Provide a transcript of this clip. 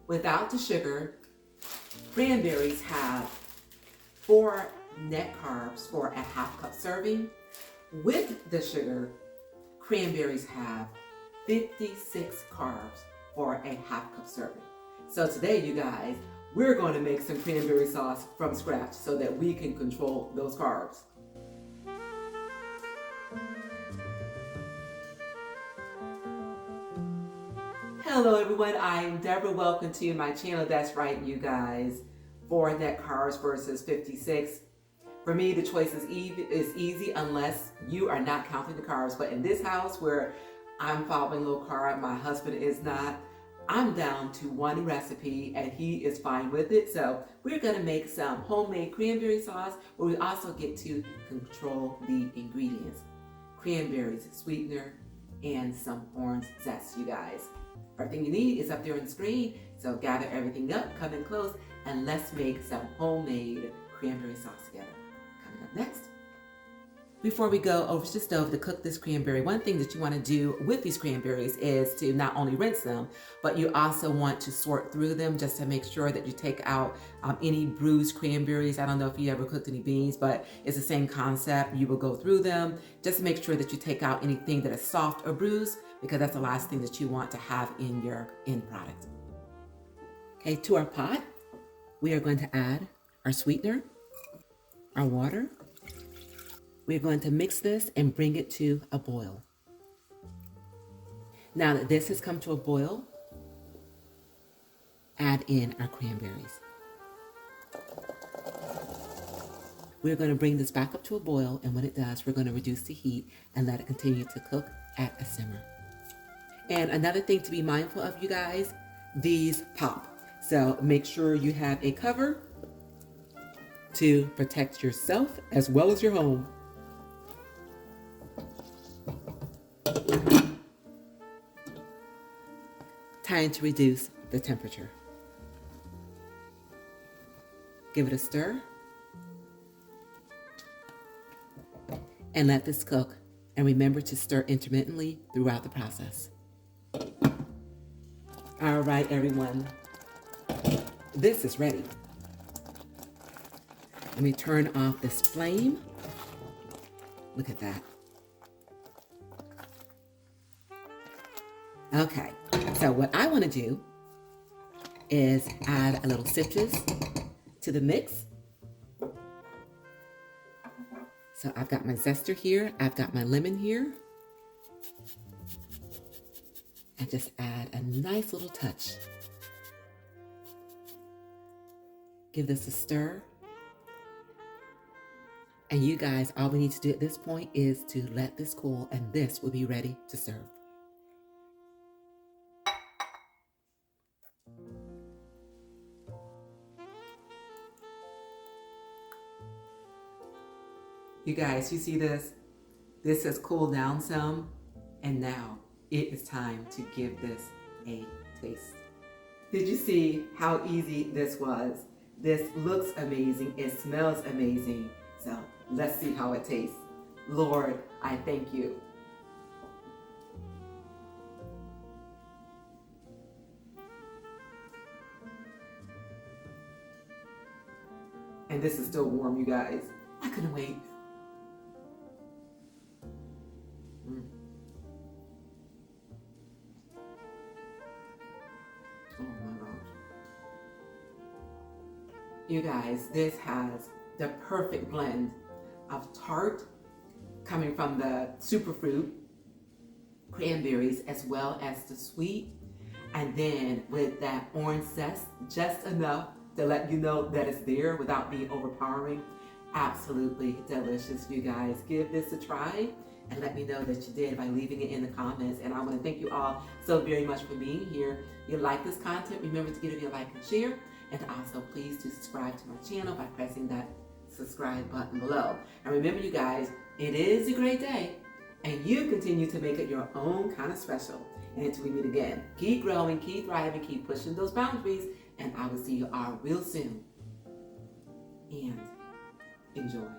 Without the sugar, cranberries have 4 net carbs for a half cup serving. With the sugar, cranberries have 56 carbs for a half cup serving. So today, you guys, we're going to make some cranberry sauce from scratch so that we can control those carbs. Hello everyone, I'm Deborah. Welcome to my channel. That's right, you guys. 4 net carbs versus 56. For me, the choice is easy unless you are not counting the carbs. But in this house where I'm following low carb, my husband is not, I'm down to 1 recipe and he is fine with it. So we're gonna make some homemade cranberry sauce where we also get to control the ingredients. Cranberries, sweetener, and some orange zest, you guys. Everything you need is up there on the screen. So gather everything up, come in close, and let's make some homemade cranberry sauce together. Coming up next. Before we go over to the stove to cook this cranberry, one thing that you want to do with these cranberries is to not only rinse them, but you also want to sort through them just to make sure that you take out any bruised cranberries. I don't know if you ever cooked any beans, but it's the same concept. You will go through them just to make sure that you take out anything that is soft or bruised, because that's the last thing that you want to have in your end product. Okay, to our pot, we are going to add our sweetener, our water. We're going to mix this and bring it to a boil. Now that this has come to a boil, add in our cranberries. We're going to bring this back up to a boil, and when it does, we're going to reduce the heat and let it continue to cook at a simmer. And another thing to be mindful of, you guys, these pop. So make sure you have a cover to protect yourself as well as your home. Time to reduce the temperature. Give it a stir and let this cook, and remember to stir intermittently throughout the process. All right, everyone, this is ready. Let me turn off this flame. Look at that. Okay, so what I want to do is add a little citrus to the mix. So I've got my zester here, I've got my lemon here, and just add a nice little touch. Give this a stir. And you guys, all we need to do at this point is to let this cool, and this will be ready to serve. You guys, you see this? This has cooled down some, and now it is time to give this a taste. Did you see how easy this was? This looks amazing, it smells amazing. So let's see how it tastes. Lord, I thank you. And this is still warm, you guys. I couldn't wait. Oh my gosh. You guys, this has the perfect blend of tart coming from the superfruit, cranberries, as well as the sweet. And then with that orange zest, just enough to let you know that it's there without being overpowering. Absolutely delicious, you guys. Give this a try and let me know that you did by leaving it in the comments. And I want to thank you all so very much for being here. If you like this content, remember to give it a like and share. And also please do subscribe to my channel by pressing that subscribe button below. And remember, you guys, it is a great day and you continue to make it your own kind of special. And until we meet again, keep growing, keep thriving, keep pushing those boundaries, and I will see you all real soon. And enjoy.